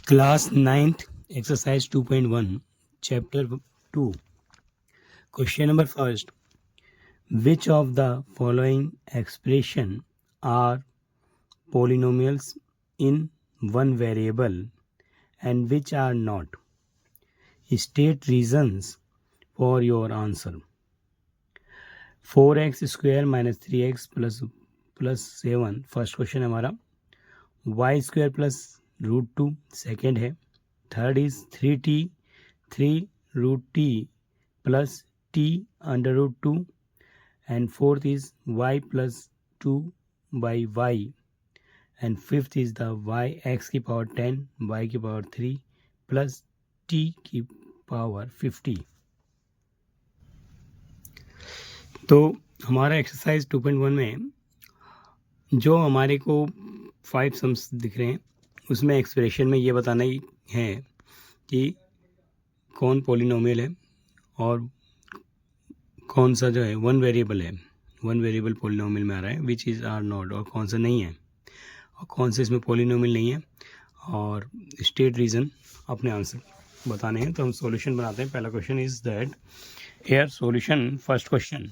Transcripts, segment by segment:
Class 9th, exercise 2.1, chapter 2. Question number first. Which of the following expression are polynomials in one variable and which are not? State reasons for your answer. 4x square minus 3x plus 7 first question है हमारा. y square plus root 2 second है. Third is 3 root t plus t under root 2 and fourth is y plus 2 by y and fifth is the y x की power 10 y की power 3 plus t की power 50. तो हमारा exercise 2.1 में जो हमारे को 5 सम्स दिख रहे हैं उसमें एक्सप्रेशन में ये बताना ही है कि कौन पॉलिनोमियल है और कौन सा जो है वन वेरिएबल पॉलिनोमियल में आ रहा है विच इज़ आर नॉट, और कौन सा नहीं है और कौन से इसमें पॉलिनोमियल नहीं है, और स्टेट रीज़न अपने आंसर बताने हैं. तो हम सॉल्यूशन बनाते हैं. पहला question is that here solution. First question,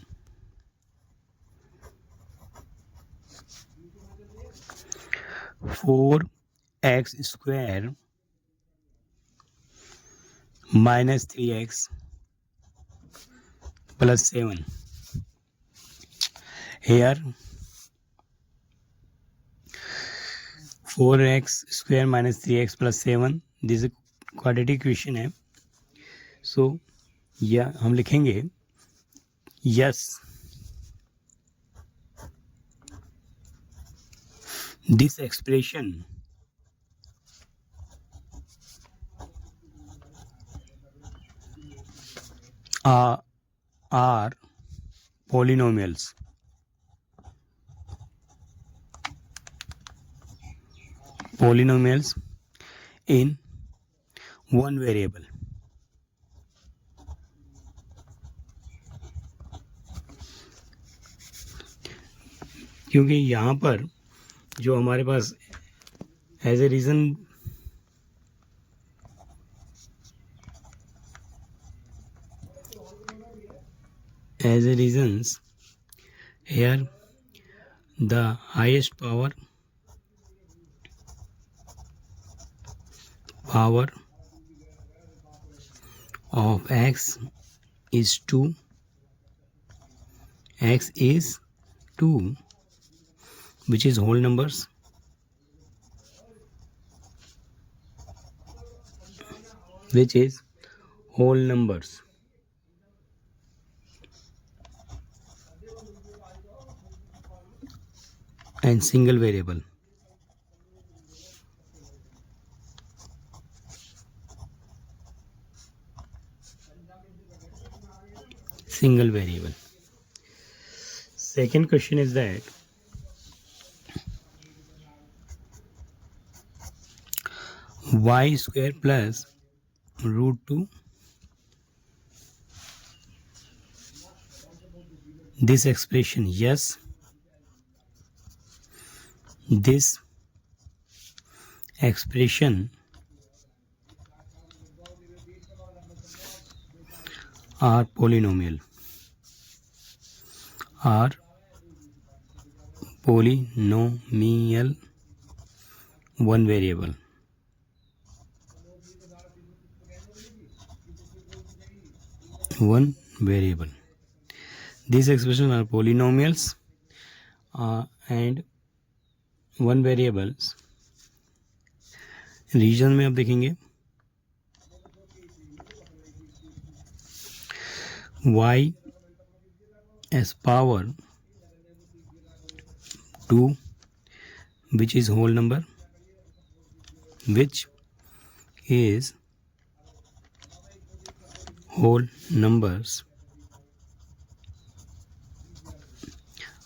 4x square minus 3x plus 7. Here 4x square minus 3x plus 7, this is quadratic equation है. So या हम लिखेंगे yes, this expression are polynomials. Polynomials in one variable. क्योंकि यहाँ पर जो हमारे पास as a reasons here the highest power of x is 2. X is 2, which is whole numbers. And single variable. Second question is that y square plus root 2, this expression, yes, this expression are polynomial one variable. These expressions are polynomials and one variables. Reason में आप देखेंगे y as power 2, which is whole number, which is whole numbers,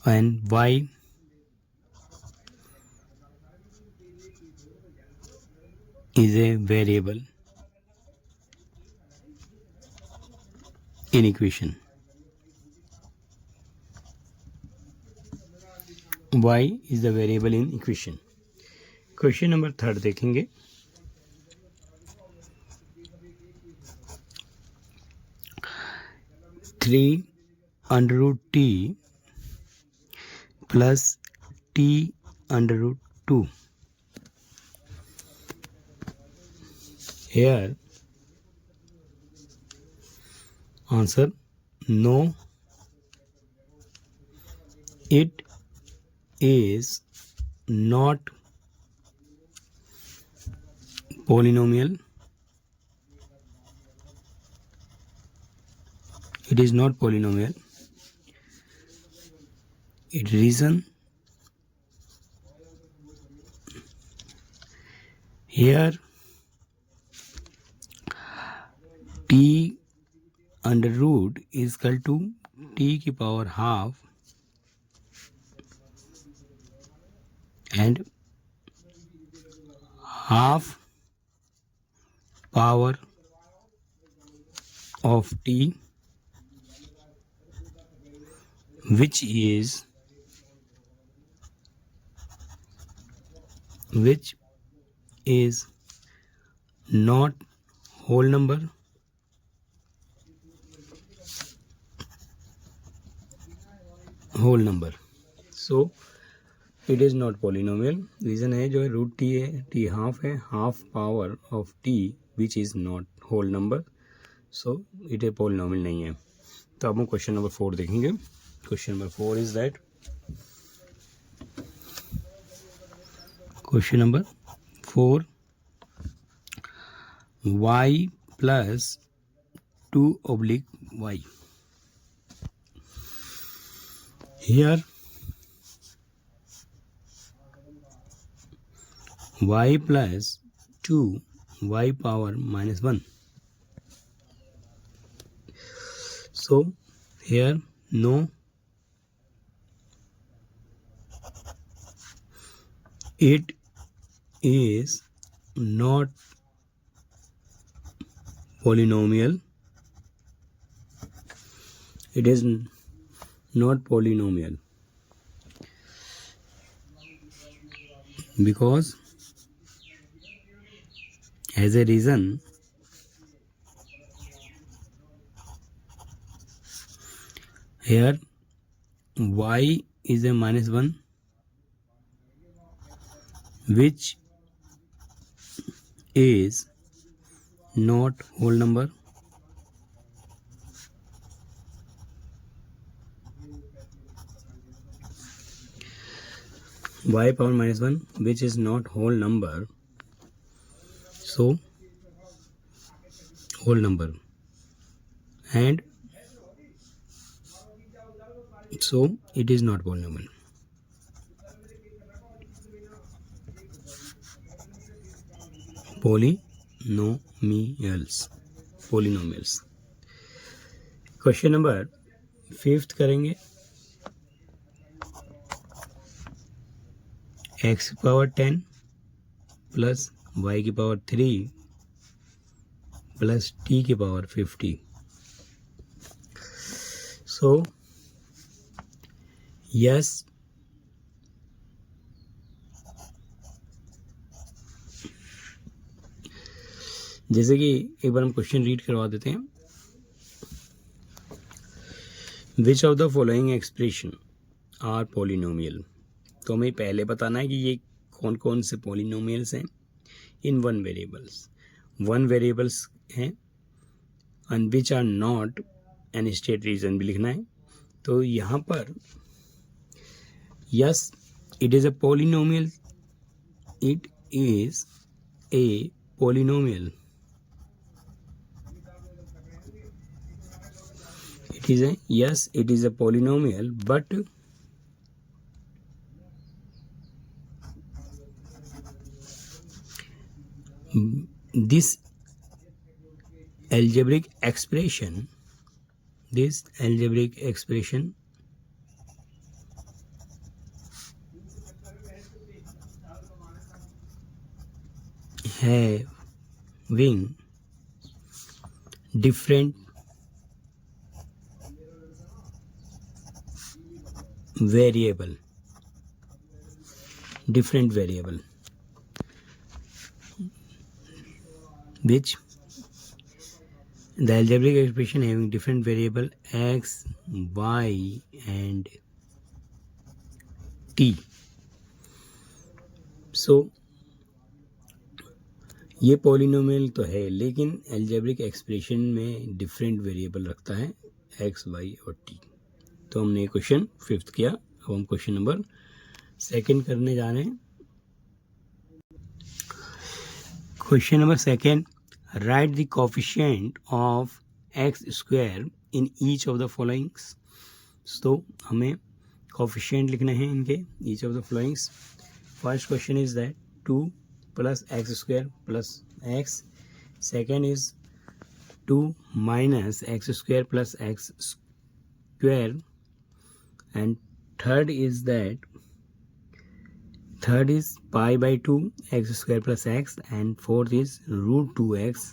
and y is a variable in equation. y is the variable in equation. Question number 3 देखेंगे. 3 under root t plus t under root 2. Here answer no, it is not polynomial. It is not polynomial. Its reason, here t under root is equal to t की power half and half power of t, which is not whole number. So it is not polynomial. Reason है जो root t है, t half है, half power of t which is not whole number, so it a polynomial नहीं है. तो अब हम question number 4 देखेंगे. Question number 4 is that, question number 4, y plus 2/y. Here y plus 2 y power minus 1. So here no, it is not polynomial. It is not polynomial because as a reason, here y is a minus 1, which is not whole number. Y power minus 1 which is not whole number, so whole number, and so it is not polynomial. Polynomials. Question number 5 करेंगे. x की power 10 plus y की power 3 plus t की power 50. So yes, जैसे कि एक बार हम question read करवा देते हैं. Which of the following expression are polynomial. तो हमें पहले बताना है कि ये कौन कौन से पोलिनोमियल्स हैं इन वन वेरिएबल्स हैं and which are not, and state reason भी लिखना है. तो यहाँ पर yes, it is a polynomial. It is a polynomial. Yes, it is a polynomial, but this algebraic expression having different variable which the algebraic expression having different variable x, y and t. So ये polynomial तो है लेकिन algebraic expression में different variable रखता है x, Y और T. तो हमने क्वेश्चन 5th किया. अब हम क्वेश्चन नंबर 2nd करने जा रहे हैं. Question number 2, right the coefficient of x square in each of the followings. तो हमें कोफिशिएंट लिखने हैं इनके each of the followings. First question is that 2 plus x square plus x. Second is 2 minus x square plus x square. And third is pi by 2 x square plus x. And fourth is root 2x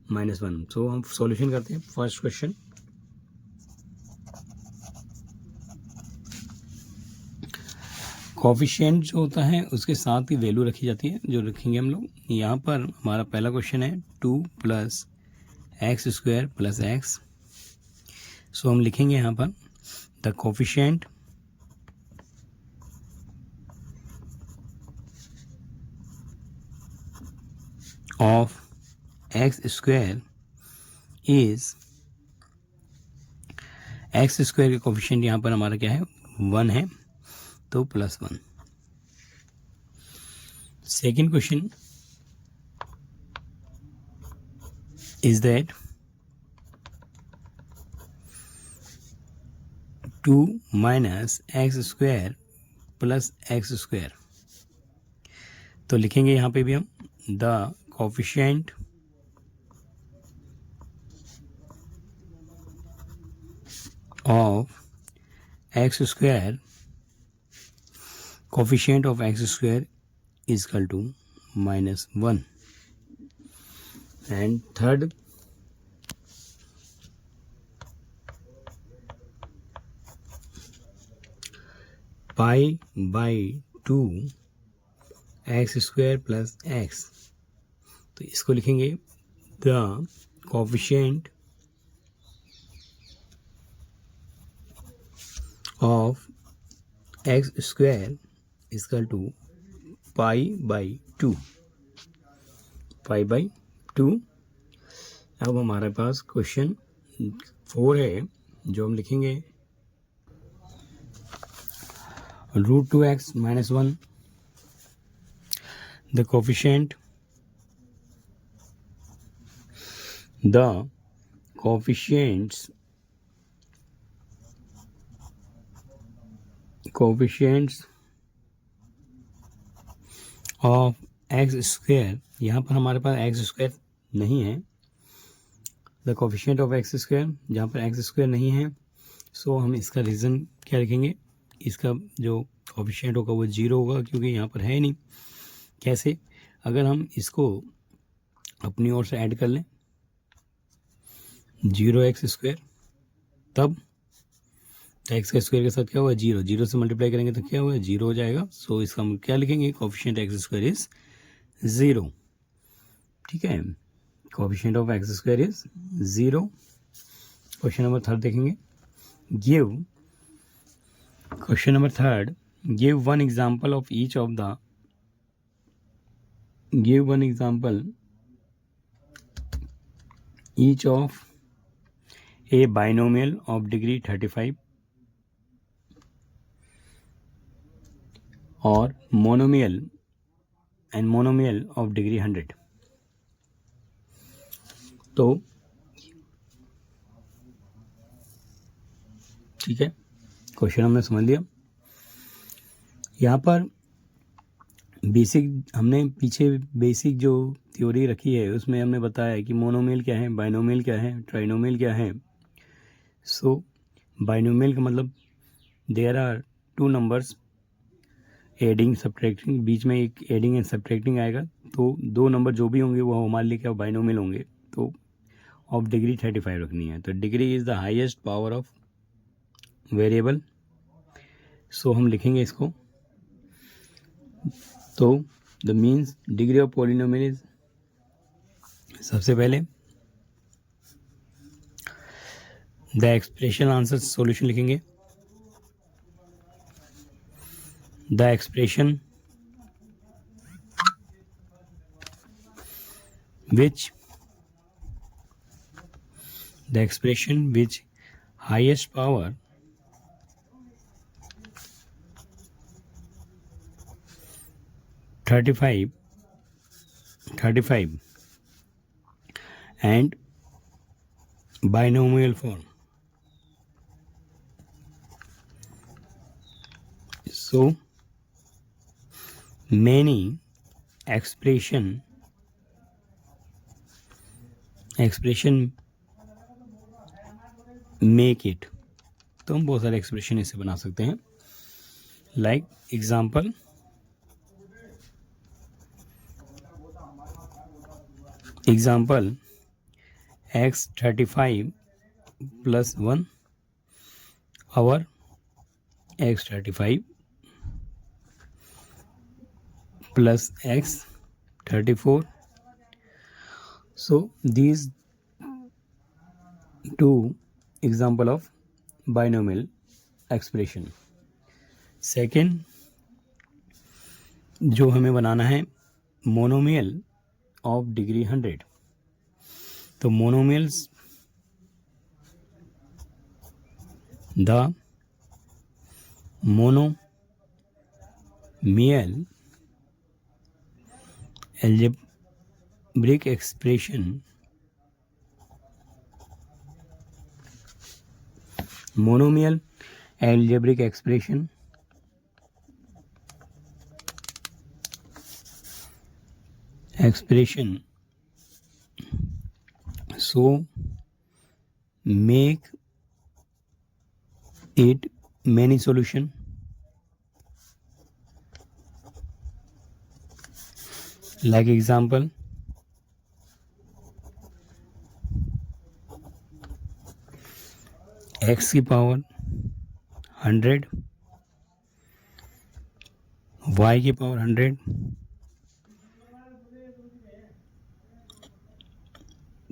minus 1. So हम solution करते हैं. First question, coefficient जो होता है उसके साथ की value रखी जाती है, जो रखेंगे हम लोग. यहाँ पर हमारा पहला क्वेश्चन है 2 plus x square plus x. So हम लिखेंगे यहाँ पर the coefficient of x square is, x square का कोफिशिएंट यहाँ पर हमारा क्या है, 1 है, तो +1. Second question is that 2 minus x square plus x square. तो लिखेंगे यहाँ पे भी हम the coefficient of x square, coefficient of x square is equal to -1. And third, pi by 2 x square plus x. तो इसको लिखेंगे the coefficient of x square is equal to pi by 2. pi by 2. अब हमारे पास question 4 है जो हम लिखेंगे root 2x minus 1. The coefficient coefficients of x square. यहाँ पर हमारे पास एक्स स्क्वायर नहीं है. The coefficient of x square, जहाँ पर एक्स स्क्वायर नहीं है, सो हम इसका रीज़न क्या लिखेंगे, इसका जो कोफिशिएंट होगा वो 0 होगा क्योंकि यहाँ पर है नहीं. कैसे, अगर हम इसको अपनी ओर से ऐड कर लें 0x स्क्वायर, तब एक्स का स्क्वायर के साथ क्या हुआ, 0. 0 से मल्टीप्लाई करेंगे तो क्या हुआ, 0 हो जाएगा. सो इसका हम क्या लिखेंगे, कोफिशिएंट एक्स स्क्वायर इज 0. ठीक है, coefficient of x square is 0. Question number 3 देखेंगे. Question number 3, give one example of each of the, give one example each of A binomial of degree 35 और मोनोमियल ऑफ डिग्री 100. तो ठीक है, question हमने समझ लिया. यहाँ पर हमने पीछे बेसिक जो थ्योरी रखी है उसमें हमने बताया कि मोनोमियल क्या है, बाइनोमियल क्या है, ट्राइनोमियल क्या है. सो बाइनोमियल का मतलब there are 2 numbers adding subtracting, बीच में एक एडिंग एंड सब्ट्रैक्टिंग आएगा, तो 2 नंबर जो भी होंगे वो हमारे लिए क्या बाइनोमियल होंगे. तो ऑफ डिग्री 35 रखनी है. तो degree is the highest power of variable. So हम लिखेंगे इसको, तो the means degree of polynomial is, सबसे पहले द एक्सप्रेशन आंसर सॉल्यूशन लिखेंगे, the expression which highest power thirty-five and binomial form. So many expression make it. तो हम बहुत सारे एक्सप्रेशन इससे बना सकते हैं. Like example, x35 plus 1 our x35 plus x34. So these two example of binomial expression. Second जो हमें बनाना है मोनोमियल ऑफ डिग्री 100. तो monomials, the monomial algebraic expression so make it many solution. Like example, x की power 100, y की power 100,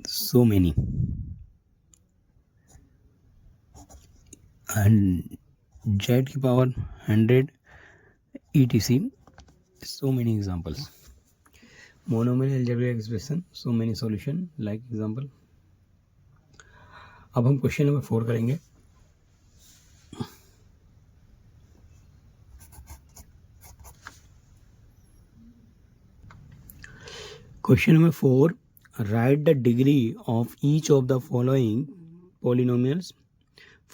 so many, and z की power 100 etc. so many examples. Monomial algebraic expression, so many solution. Like example. अब हम question number 4 करेंगे. Question number 4, right the degree of each of the following polynomials.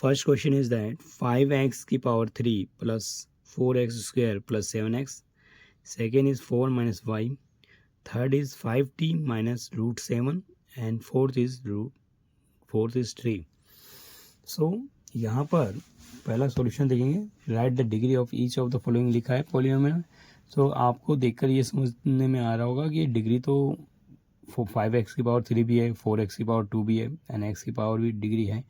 First question is that 5x की power 3 plus 4x square plus 7x. Second is 4 minus y. Third is 5t minus root 7 and fourth is 3. So यहाँ पर पहला solution देखेंगे. Right the degree of each of the following लिखा है polynomial. तो आपको देखकर ये समझने में आ रहा होगा कि डिग्री तो 5x की पावर 3 भी है, 4x की पावर 2 भी है एंड x की पावर भी डिग्री है.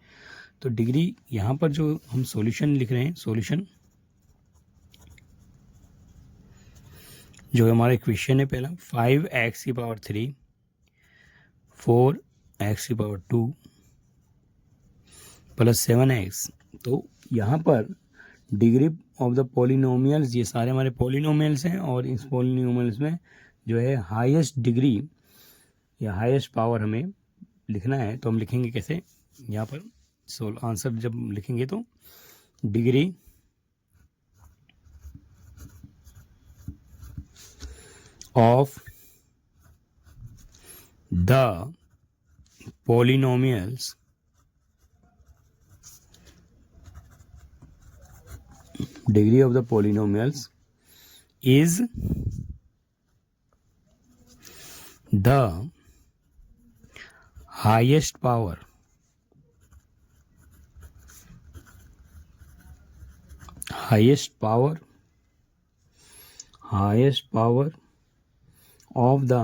तो डिग्री यहाँ पर जो हम सॉल्यूशन लिख रहे हैं, सॉल्यूशन जो हमारा इक्वेशन है पहला 5x की पावर 3, 4x की पावर 2 प्लस 7x. तो यहाँ पर डिग्री ऑफ द पॉलिनोमियल्स, ये सारे हमारे पॉलिनोमियल्स हैं और इस पॉलिनोमियल्स में जो है हाईएस्ट डिग्री या हाईएस्ट पावर हमें लिखना है. तो हम लिखेंगे कैसे यहाँ पर आंसर जब लिखेंगे तो degree of the polynomials is the highest power of the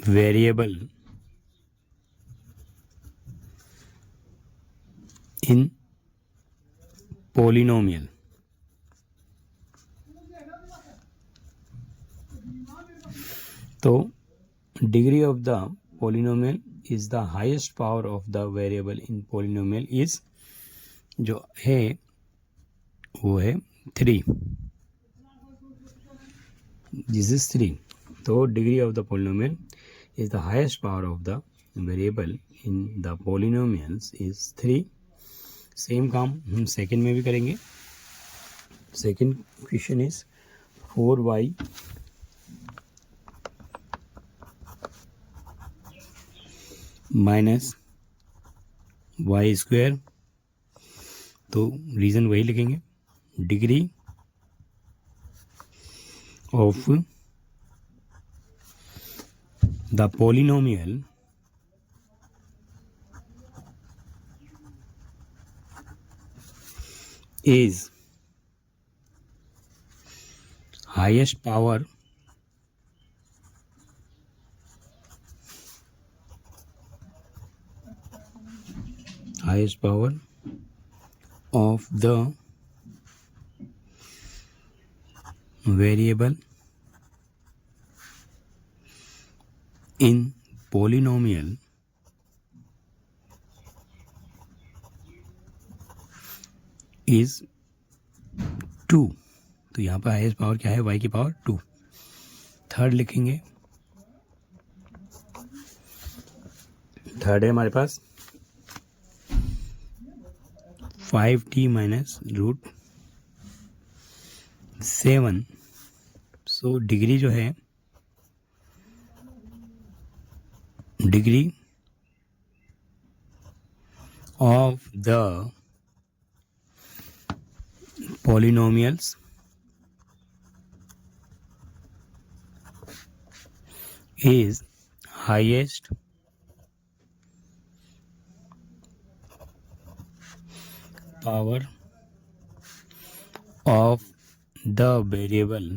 variable in polynomial. तो degree of the polynomial is the highest power of the variable in polynomial is, जो है वो है 3. This is 3. तो degree of the polynomial is the highest power of the variable in the polynomials is 3. Same काम हम second में भी करेंगे. Second question is 4y minus y square. तो रीज़न वही लिखेंगे, degree of the polynomial is highest power of the variable in polynomial is 2. तो यहाँ पर हाईएस्ट पावर क्या है, y की पावर 2. थर्ड लिखेंगे, थर्ड है हमारे पास 5t minus root 7. So degree जो है, degree of the polynomials is highest power of the variable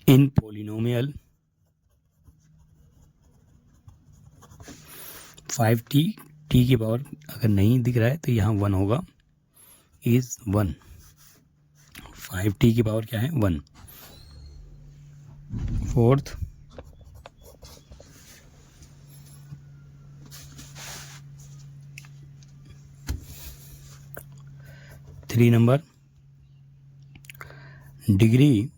in polynomial 5t. T की पावर अगर नहीं दिख रहा है तो यहाँ 1 होगा, इज 1. 5t की पावर क्या है, 1. Fourth, three number, degree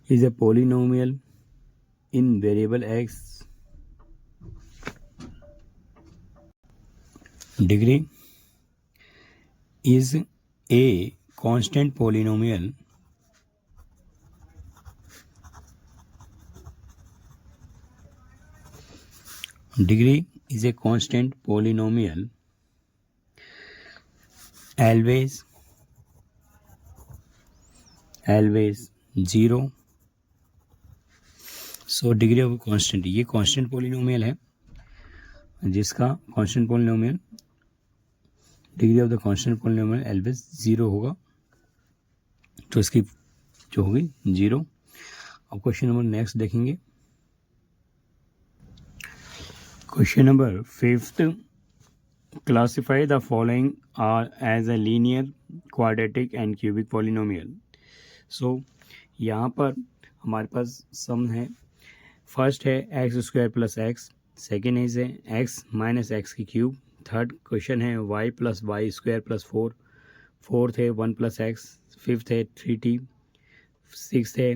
is a polynomial in variable x. Degree is a constant polynomial always 0. सो डिग्री ऑफ कांस्टेंट, ये कांस्टेंट पॉलिनोमियल है जिसका constant polynomial, degree of the constant polynomial always 0 होगा. तो इसकी जो होगी 0. अब क्वेश्चन नंबर नेक्स्ट देखेंगे. Question number 5th, classify the following are as a linear, quadratic and cubic polynomial. So यहाँ पर हमारे पास सम है. फर्स्ट है x square plus x, second is है एक्स माइनस एक्स की क्यूब, थर्ड क्वेश्चन है y plus y square plus 4, fourth है 1 प्लस एक्स, फिफ्थ है 3t, सिक्स्थ है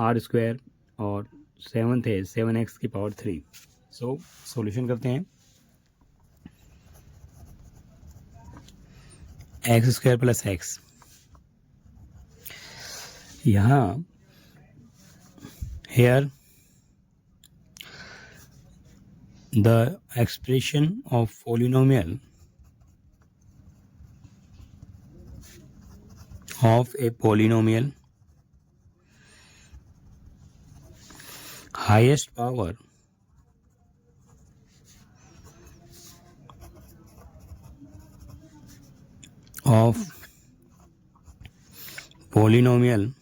आर स्क्वायर और सेवन्थ है 7x की पावर 3. सो सॉल्यूशन करते हैं. एक्स स्क्वायर प्लस एक्स, यहाँ hair the expression of polynomial of a polynomial highest power of polynomial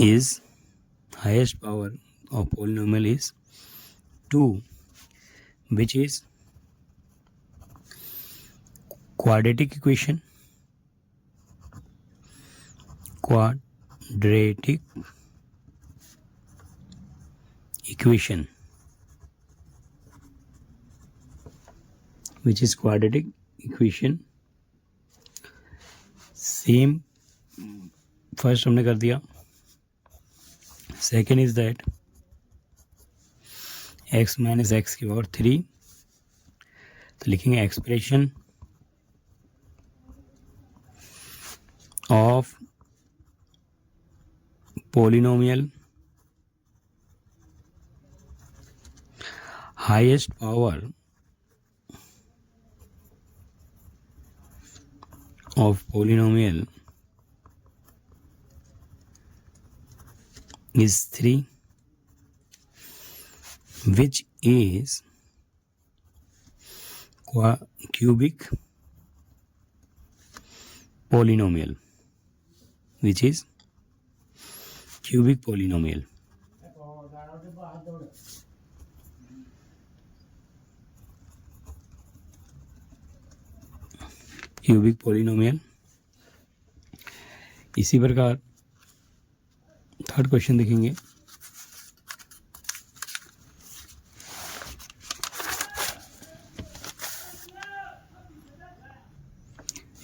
is highest power of polynomial is 2, which is quadratic equation. Quadratic equation, which is quadratic equation. Same first हमने कर दिया. Second is that x minus x की power 3, तो लिखेंगे expression of polynomial highest power of polynomial is 3, which is cubic polynomial, which is cubic polynomial. Cubic polynomial. इसी प्रकार third question देखेंगे.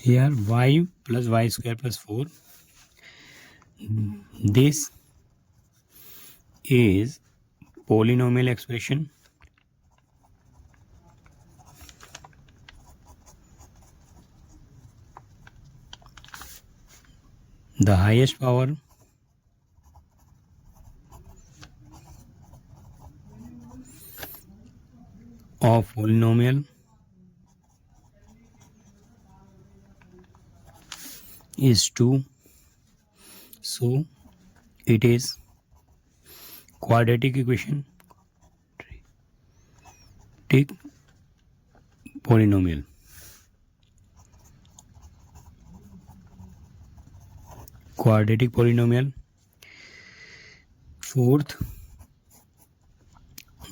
Here y plus y square plus 4. This is polynomial expression. The highest power of polynomial is 2, so it is quadratic equation. Take polynomial. Quadratic polynomial. Fourth,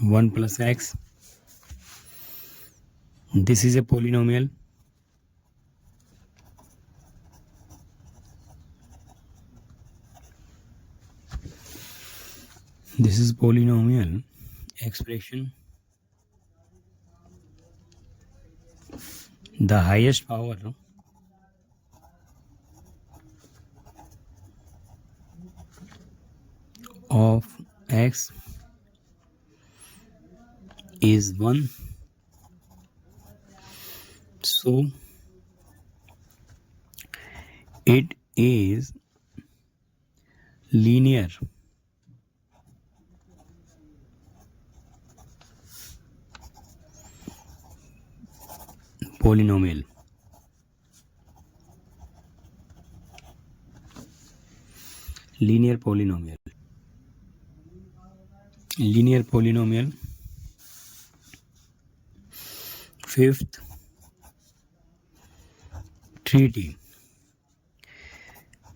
1 plus x. This is a polynomial. This is polynomial expression. The highest power of x is 1, so it is linear polynomial. Linear polynomial. Linear polynomial. Fifth, 3t.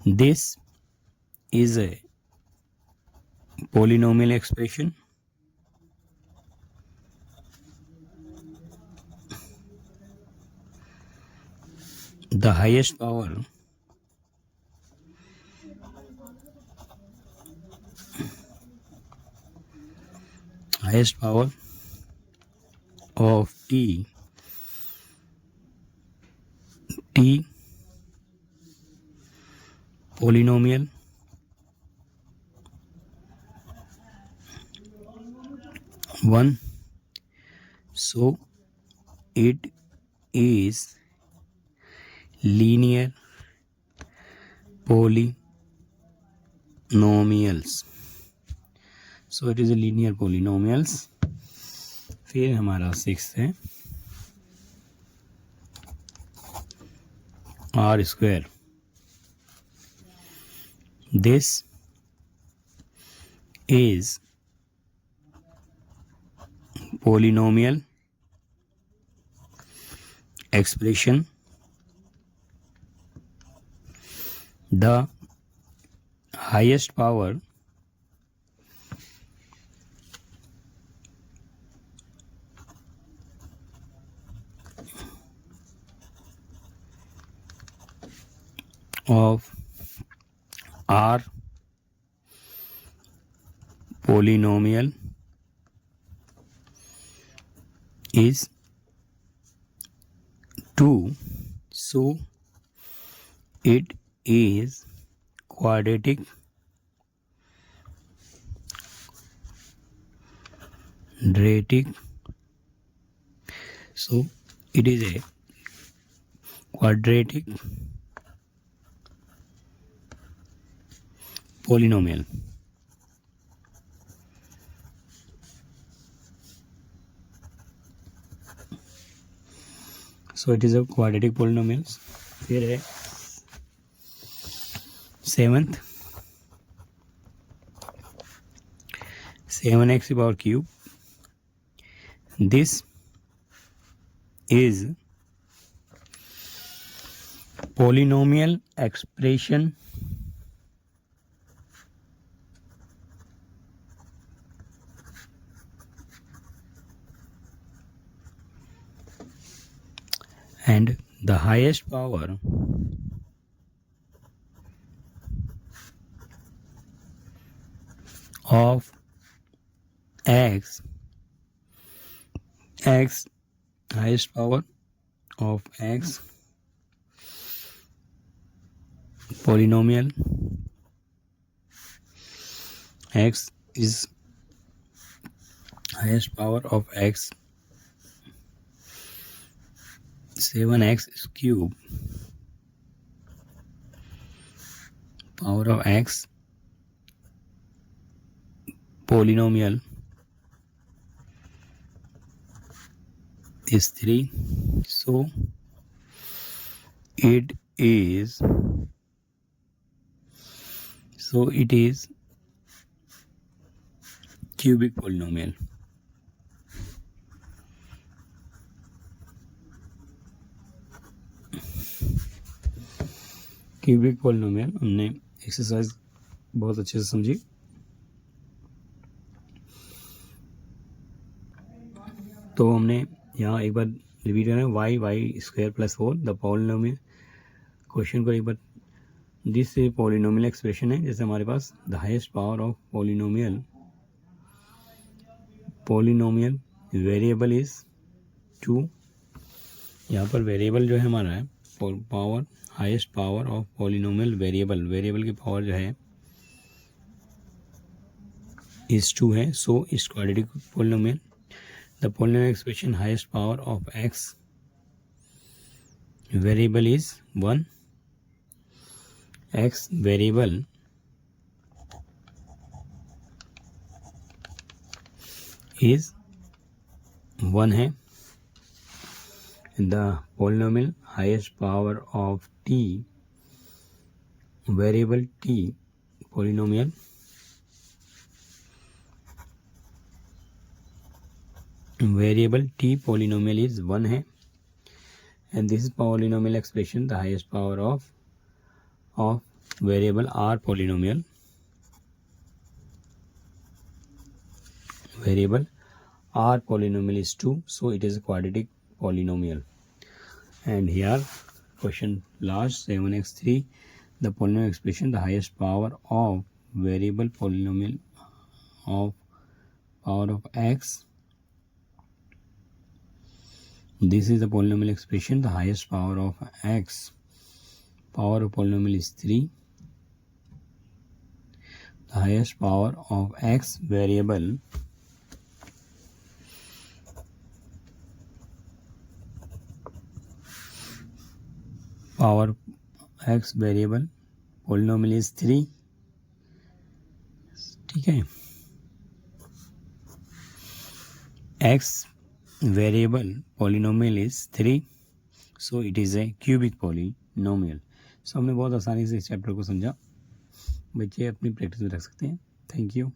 This is a polynomial expression. The highest power of t polynomial one, so it is linear polynomials. So it is a linear polynomials. फिर हमारा 6 है r square. This is polynomial expression. The highest power of R polynomial is 2, so it is quadratic so it is a quadratic polynomial. So it is a quadratic polynomial. फिर है 7th 7x power cube. This is polynomial expression and the highest power of x highest power of x polynomial x is highest power of x 7x cube power of x polynomial is 3, so it is cubic polynomial. Cubic polynomial हमने exercise बहुत अच्छे से समझी. तो हमने यहाँ एक बार रिपीट करें y square plus 4 the polynomial. Question को एक बार दिस पॉलिनोमियल एक्सप्रेशन है. जैसे हमारे पास the highest power of polynomial variable is 2. यहाँ पर वेरिएबल जो है हमारा है power highest power of polynomial variable की पावर जो है इज 2 है. सो इस quadratic polynomial the polynomial expression highest power of x variable is 1. X variable is 1 है. The polynomial highest power of t variable t polynomial is 1 है. And this is polynomial expression the highest power of variable r polynomial is 2, so it is a quadratic polynomial. And here question last 7x3 the polynomial expression the highest power of variable polynomial of power of x. This is the polynomial expression the highest power of x power of polynomial is 3. The highest power of x variable power x variable polynomial is 3. ठीक है. x variable polynomial is 3, so it is a cubic polynomial. सो हमने बहुत आसानी से इस chapter को समझा. बच्चे अपनी प्रैक्टिस में रख सकते हैं. Thank you.